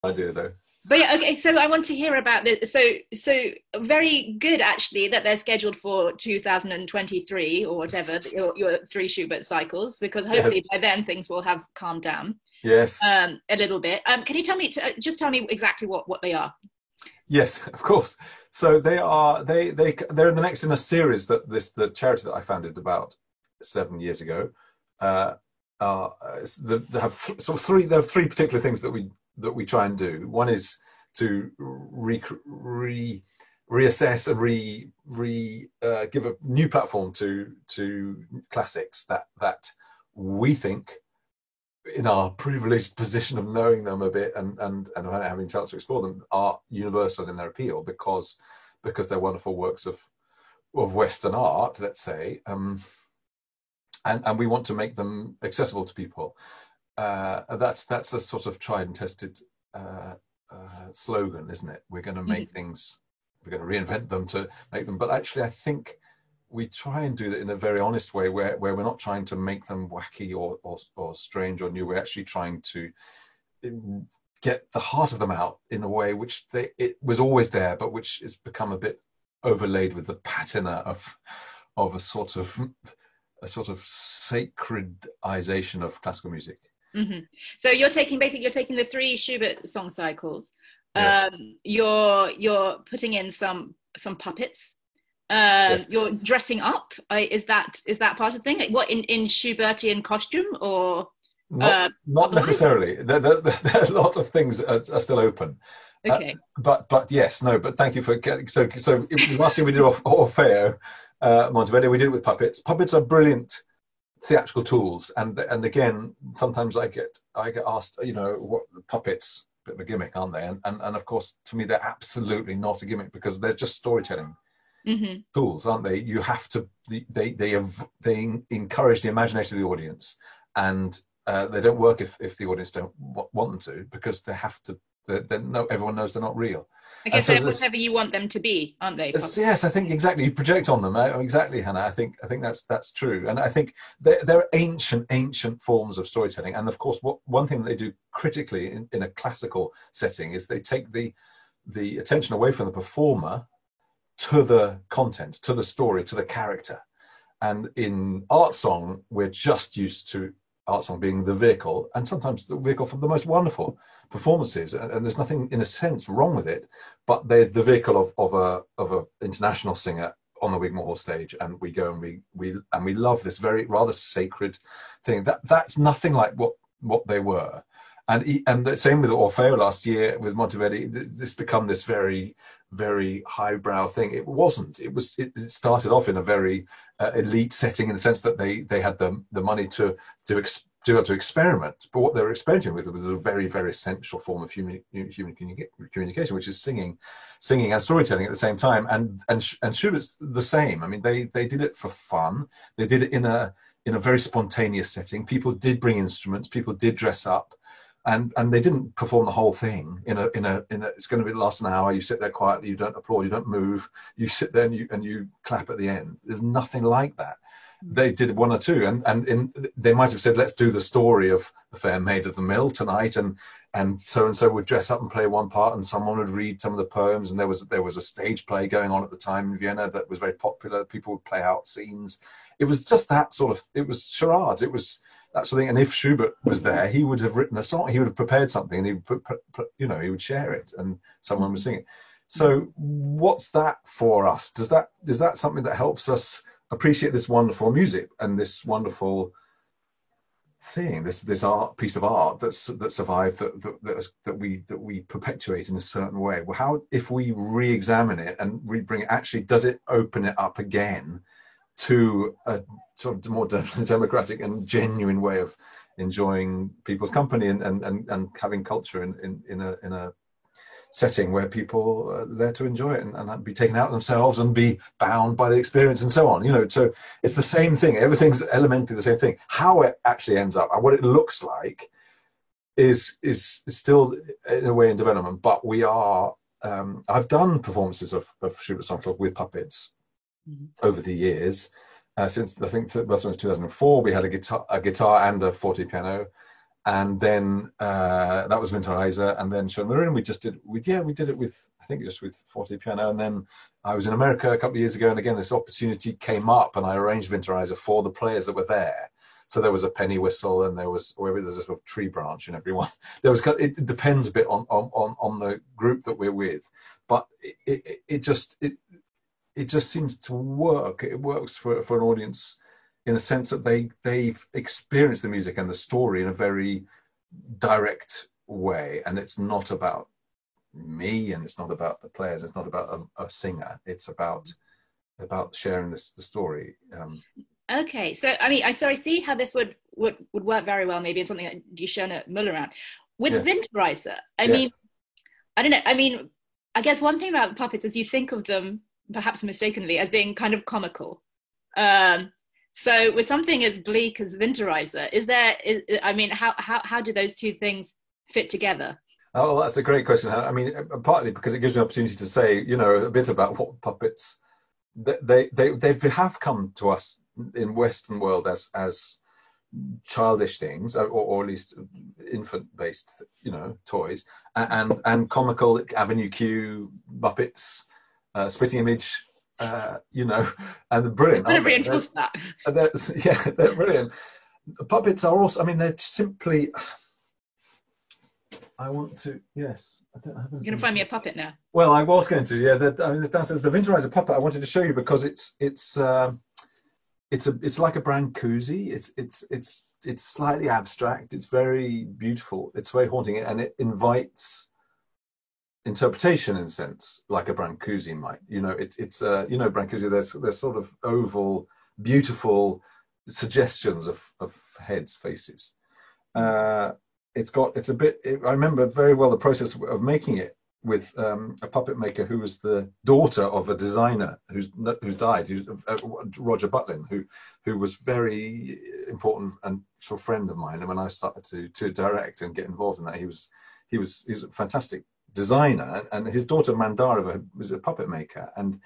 idea though. But yeah, okay, so I want to hear about this. So very good actually that they're scheduled for 2023 or whatever, your three Schubert cycles, because Yeah. hopefully by then things will have calmed down Yes. a little bit. Can you tell me, just tell me exactly what they are? Yes, of course. So they're the next in a series that the charity that I founded about 7 years ago. Uh, they have sort of three. There are three particular things that we try and do. One is to reassess and give a new platform to classics that we think, in our privileged position of knowing them a bit and having a chance to explore them, are universal in their appeal because they're wonderful works of Western art, let's say, and we want to make them accessible to people. That's a sort of tried and tested slogan, isn't it? We're going to make things, we're going to reinvent them to make them. But actually, I think we try and do that in a very honest way, where we're not trying to make them wacky or strange or new. We're actually trying to get the heart of them out in a way which it was always there, but which has become a bit overlaid with the patina of a sort of sacredization of classical music. Mm-hmm. So you're taking the three Schubert song cycles. Yes. You're putting in some puppets. Yes. You're dressing up. Is that part of the thing? What in Schubertian costume or not necessarily. There are a lot of things are still open. Okay. But yes, no. But thank you for getting so. Last year we did Orfeo, Monteverdi. We did it with puppets. Puppets are brilliant theatrical tools, and again, sometimes I get asked, what puppets, bit of a gimmick, aren't they? And of course, to me, they're absolutely not a gimmick, because they're just storytelling tools, aren't they? You have to they encourage the imagination of the audience, and they don't work if the audience don't want them to, because they have to. Everyone knows they're not real. I guess they're whatever you want them to be, aren't they? Yes, I think exactly. You project on them. Exactly, Hannah. I think that's true. And I think they're ancient forms of storytelling. And of course, one thing that they do critically in a classical setting is they take the attention away from the performer to the content, to the story, to the character. And in art song, we're just used to art song being the vehicle, and sometimes the vehicle for the most wonderful performances, and there's nothing in a sense wrong with it, but they're the vehicle of a international singer on the Wigmore Hall stage, and we go and we love this very rather sacred thing. That's nothing like what they were. And the same with Orfeo last year with Monteverdi. This become this very, very highbrow thing. It wasn't. It started off in a very elite setting, in the sense that they had the money to experiment. But what they were experimenting with was a very, very essential form of human communication, which is singing and storytelling at the same time. And Schubert's the same. I mean, they did it for fun. They did it in a very spontaneous setting. People did bring instruments. People did dress up. And they didn't perform the whole thing in a it's going to last an hour. You sit there quietly, you don't applaud, you don't move, you sit there and you clap at the end. There's nothing like that. They did one or two, and they might have said, let's do the story of the Fair Maid of the Mill tonight, and so would dress up and play one part, and someone would read some of the poems, and there was a stage play going on at the time in Vienna that was very popular. People would play out scenes. It was just that sort of, it was charades. It was that sort of thing. And if Schubert was there, he would have written a song. He would have prepared something, and he would he would share it, and someone would sing it. So what's that for us? Is that something that helps us appreciate this wonderful music and this wonderful thing, this piece of art that survived, that we perpetuate in a certain way? Well, how, if we re-examine it and bring it, actually, does it open it up again to a sort of more democratic and genuine way of enjoying people's company and having culture in a setting where people are there to enjoy it and be taken out themselves and be bound by the experience and so on. So it's the same thing. Everything's elementally the same thing. How it actually ends up and what it looks like is still in a way in development. But we are. I've done performances of Schubert Song Club with puppets over the years. Since I think it was 2004, we had a guitar and a forte piano. And then that was Winterreise, and then Müllerin. We did it with, I think just with forte piano. And then I was in America a couple of years ago, and again this opportunity came up, and I arranged Winterreise for the players that were there. So there was a penny whistle, and there's a sort of tree branch in everyone. There was it depends a bit on the group that we're with, but it just seems to work. It works for an audience in the sense that they've experienced the music and the story in a very direct way, and it's not about me, and it's not about the players, it's not about a singer, it's about sharing the story. Okay, so I mean, I see how this would work very well, maybe in something like Die Schöne Müllerin. With Winterreise, I mean, I don't know. I mean, I guess one thing about puppets is you think of them, perhaps mistakenly, as being kind of comical. So with something as bleak as Winterreise, I mean, how do those two things fit together? Oh, well, that's a great question. I mean, partly because it gives you an opportunity to say, a bit about what puppets they have come to us in Western world as childish things, or at least infant-based, toys, and comical. Avenue Q, Muppets, Spitting Image, and brilliant. I'm going to reinforce that. They're brilliant. The puppets are also. I mean, they're simply. I want to. Yes, I don't have. You're going to find me a puppet now. Well, I was going to. Yeah, I mean, the Winterreise puppet. I wanted to show you because it's like a Brancusi. It's slightly abstract. It's very beautiful. It's very haunting, and it invites interpretation in a sense, like a Brancusi might. It's Brancusi. There's sort of oval, beautiful suggestions of heads, faces. It's a bit. I remember very well the process of making it with a puppet maker who was the daughter of a designer who died, Roger Butlin, who was very important and sort of friend of mine. And when I started to direct and get involved in that, he was a fantastic designer, and his daughter Mandarova was a puppet maker, and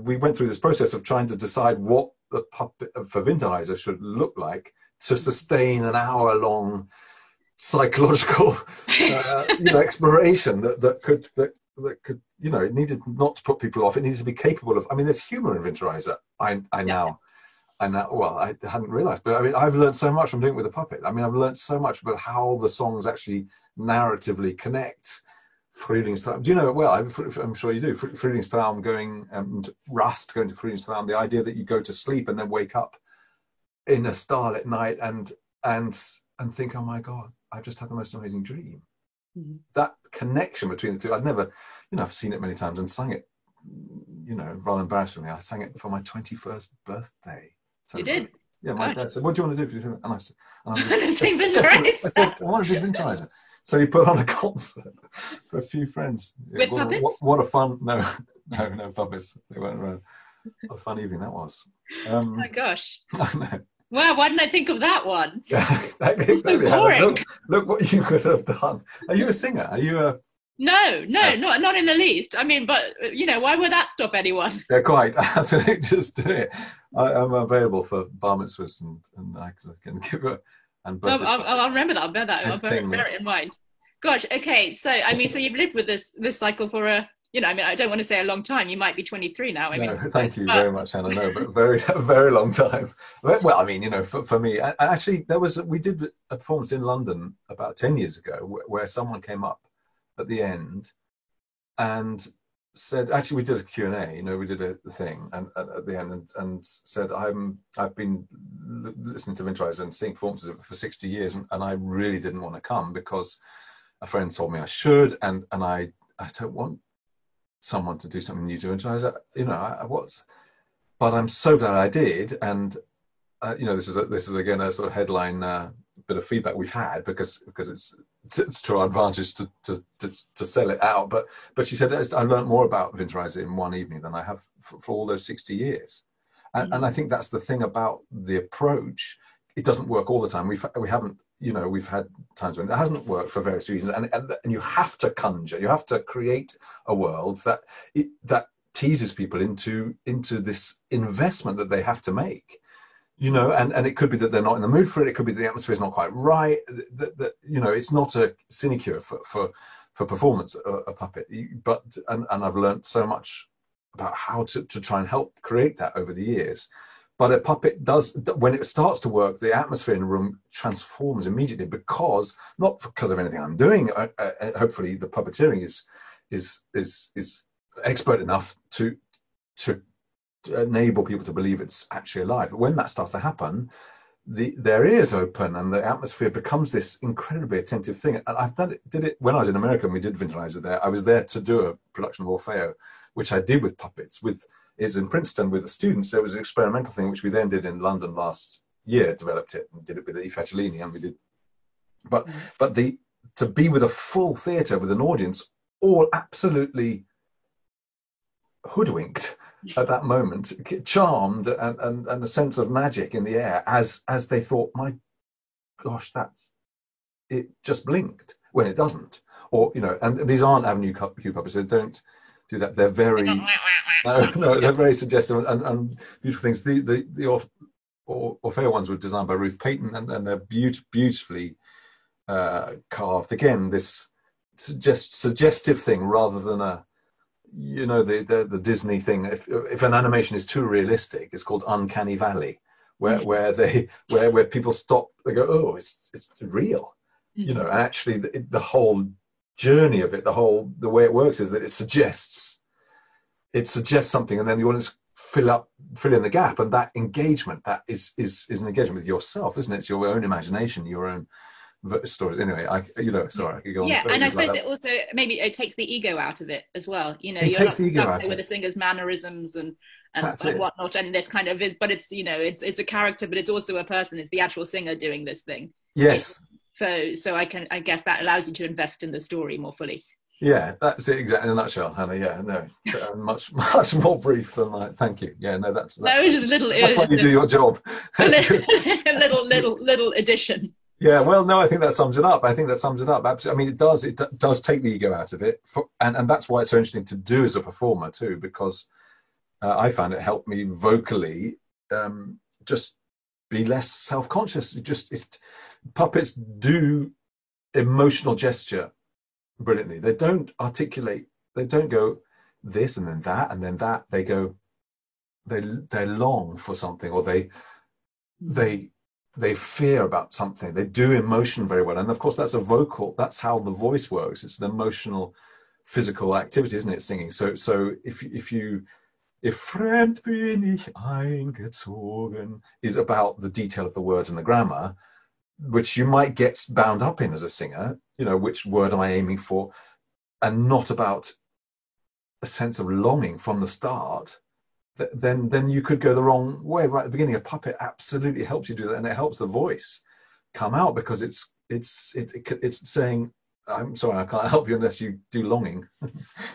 we went through this process of trying to decide what the puppet for Winterreise should look like to sustain an hour-long psychological exploration that could it needed not to put people off. It needed to be capable of. I mean, there's humor in Winterreise. I hadn't realized, but I mean, I've learned so much from doing it with a puppet. I mean, I've learned so much about how the songs actually narratively connect. Frühlingstraum, do you know it well? I'm sure you do. Frühlingstraum, going Rust, going to Frühlingstraum, the idea that you go to sleep and then wake up in a starlit night and think, oh my God, I've just had the most amazing dream. Mm-hmm. That connection between the two, I've never, I've seen it many times and sung it, rather embarrassingly, I sang it for my 21st birthday. So, you did? Yeah, my dad said, what do you want to do for your And I said, sing Winterreise. I said, I want to do Winterreise. So he put on a concert for a few friends. With puppets? What a fun, no puppets. They weren't around. What a fun evening that was. Oh my gosh. I know. Wow, why didn't I think of that one? Yeah, exactly. So boring. Look what you could have done. Are you a singer? Are you a... No, not in the least. I mean, but, why would that stop anyone? Yeah, quite. Absolutely, just do it. I'm available for bar mitzvahs and I can give a... I'll remember that. I'll bear it in mind. Gosh, okay. So, I mean, so you've lived with this cycle for I don't want to say a long time. You might be 23 now. Thank you very much, Hannah. No, but a very long time. Well, I mean, for me, actually, we did a performance in London about 10 years ago where someone came up at the end and said, actually, we did a Q&A, we did a thing and at the end and said, I've been listening to Winterreise and seeing performances for 60 years and I really didn't want to come because a friend told me I should and I don't want someone to do something new to Winterreise, but I'm so glad I did. And this is again a sort of headline bit of feedback we've had because it's to our advantage to sell it out. But she said, I learned more about Winterreise in one evening than I have for all those 60 years. And I think that's the thing about the approach. It doesn't work all the time. We've had times when it hasn't worked for various reasons. And you have to conjure, you have to create a world that teases people into this investment that they have to make. you know, and it could be that they're not in the mood for it. It could be that the atmosphere is not quite right. That you know, it's not a sinecure for performance, a puppet. But and I've learned so much about how to try and help create that over the years. But a puppet does, when it starts to work, the atmosphere in a room transforms immediately, because not because of anything I'm doing. Hopefully, the puppeteering is expert enough to enable people to believe it's actually alive. But when that starts to happen, their ears open and the atmosphere becomes this incredibly attentive thing. And did it when I was in America and we did Winterreise there. I was there to do a production of Orfeo, which I did with puppets. Is in Princeton with the students. So it was an experimental thing, which we then did in London last year, developed it and did it with the Facciolini, and we did. But to be with a full theatre with an audience, all absolutely hoodwinked at that moment, charmed, and a sense of magic in the air as they thought, my gosh, it just blinked when it doesn't. Or, you know, and these aren't Avenue Q puppets, they don't do that. They're very they're very suggestive and beautiful things. The Orfeo ones were designed by Ruth Payton, and they're beautifully carved. Again, this suggestive thing rather than a, you know, the Disney thing. If an animation is too realistic, it's called Uncanny Valley, where people stop. They go, oh, it's real, you know. And actually, the whole journey of it, the way it works is that it suggests something, and then the audience fill in the gap, and that engagement, that is an engagement with yourself, isn't it? It's your own imagination, your own stories. Anyway, sorry, I could go on. Yeah, and I suppose it also maybe it takes the ego out of it as well. You know, it you're takes not the ego stuck out with the singer's mannerisms and whatnot, and this kind of but it's, you know, it's a character, but it's also a person. It's the actual singer doing this thing. Yes. So I guess that allows you to invest in the story more fully. Yeah, that's it exactly in a nutshell, Hannah. Yeah, no, much more brief than that. Thank you. Yeah, no, that's that was just little. That's why you do your job. A little addition. Yeah, well, no, I think that sums it up. Absolutely. I mean, it does take the ego out of it, and that's why it's so interesting to do as a performer too, because I found it helped me vocally just be less self-conscious. Puppets do emotional gesture brilliantly. They don't articulate. They don't go this and then that and then that. They go. They long for something, or they fear about something. They do emotion very well, and of course that's that's how the voice works. It's an emotional, physical activity, isn't it? Singing. So if fremd bin ich eingezogen is about the detail of the words and the grammar, which you might get bound up in as a singer, you know, which word am I aiming for, and not about a sense of longing from the start, then you could go the wrong way right at the beginning. A puppet absolutely helps you do that, and it helps the voice come out, because it's saying, I'm sorry, I can't help you unless you do longing.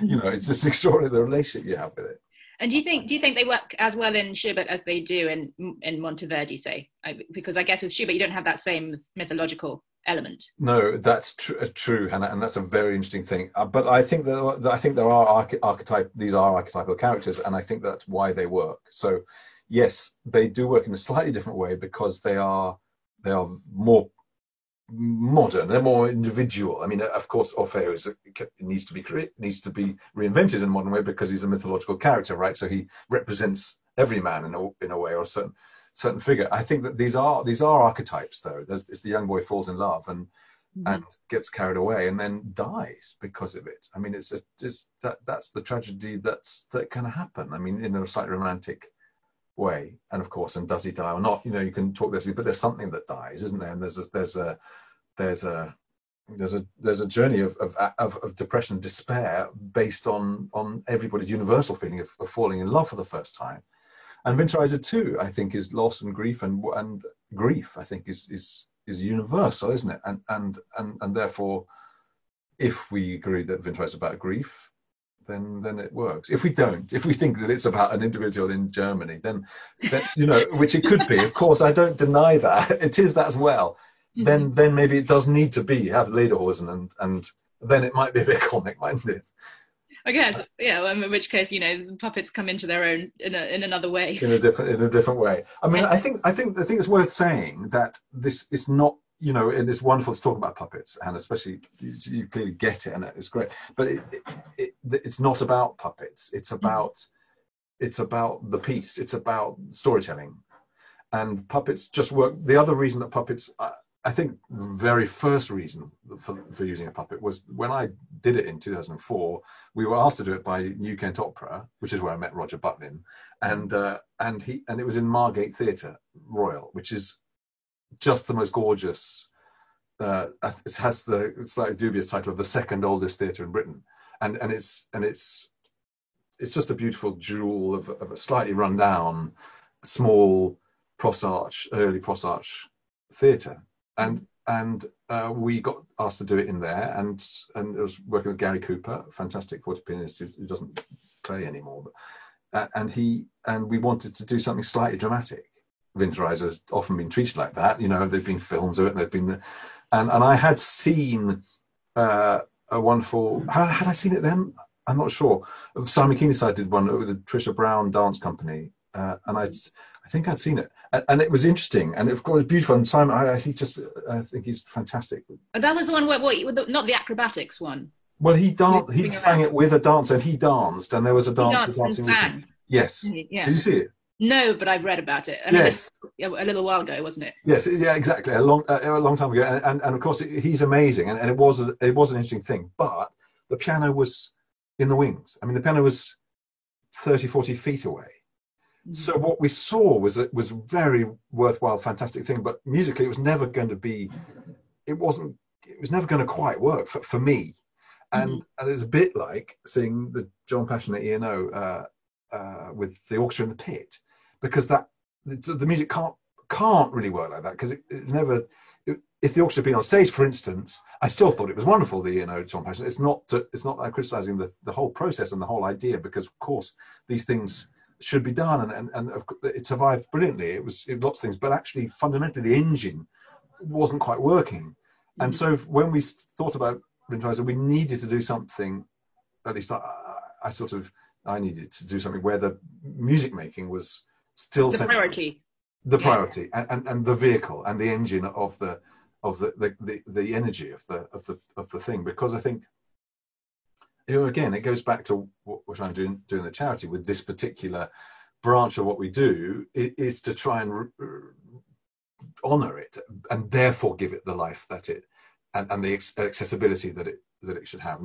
You know, it's this extraordinary relationship you have with it. And do you think they work as well in Schubert as they do in Monteverdi, say? Because I guess with Schubert you don't have that same mythological element. No, that's true, Hannah, and that's a very interesting thing. But I think there are these are archetypal characters, and I think that's why they work. So, yes, they do work in a slightly different way because they are more modern, they're more individual. I mean, of course, Orfeo needs to be reinvented in a modern way because he's a mythological character, right? So he represents every man in a way, or a certain figure. I think that these are archetypes, though. It's the young boy falls in love and gets carried away and then dies because of it. I mean, that's the tragedy that can happen. I mean, in a slightly romantic way, and of course, and does he die or not? You know, you can talk this, but there's something that dies, isn't there? And there's a journey of depression and despair based on everybody's universal feeling of falling in love for the first time. And Winterreise too, I think, is loss and grief, and grief, I think, is universal, isn't it? And therefore, if we agree that Winterreise is about grief, then it works. If we don't, if we think that it's about an individual in Germany, then you know, which it could be. Of course, I don't deny that it is that as well. Then maybe it does need to have Lederhosen, and then it might be a bit comic, mightn't it? I guess, yeah. In which case, the puppets come into their own in another way. In a different way. I mean, I think it's worth saying that this is not, and it's wonderful to talk about puppets, and especially you clearly get it, and it's great. But it's not about puppets. It's about the piece. It's about storytelling, and puppets just work. The other reason that puppets, I think, the very first reason for using a puppet was when I did it in 2004. We were asked to do it by New Kent Opera, which is where I met Roger Butlin, and it was in Margate Theatre Royal, which is just the most gorgeous. It has the slightly dubious title of the second oldest theatre in Britain, and it's just a beautiful jewel of a slightly run down, small early Pross Arch theatre, and we got asked to do it in there, and I was working with Gary Cooper, fantastic forte pianist who doesn't play anymore, but and we wanted to do something slightly dramatic. Winterreise has often been treated like that, there've been films of it, and I had seen a wonderful, had I seen it then? I'm not sure. Simon Keeneside did one with the Trisha Brown dance company, and I think I'd seen it, and it was interesting, and of course beautiful. And Simon, I think he's fantastic. And that was the one where not the acrobatics one. Well, he sang it with a dancer, and he danced, and there was a dancer dancing with him. Yes. Yeah. Did you see it? No, but I've read about it. Yes. A little while ago, wasn't it? Yes, yeah, exactly. A long time ago, and of course he's amazing, and it was an interesting thing. But the piano was in the wings. I mean, the piano was 30, 40 feet away. Mm-hmm. So what we saw was very worthwhile, fantastic thing. But musically, it was never going to be. It was never going to quite work for me. And it's a bit like seeing the John Passion at E&O with the orchestra in the pit. Because the music can't really work like that, because it never. If the orchestra had been on stage, for instance, I still thought it was wonderful, the John Passion. It's not that I'm criticising the whole process and the whole idea, because of course these things should be done, and it survived brilliantly. It was lots of things, but actually fundamentally the engine wasn't quite working, and so when we thought about Winterreise, we needed to do something. At least I needed to do something where the music making was still the priority, and the vehicle and the engine of the energy of the thing. Because I think, again, it goes back to what we're trying to do in the charity with this particular branch of what we do, is to try and honor it, and therefore give it the life that it and the accessibility that it should have.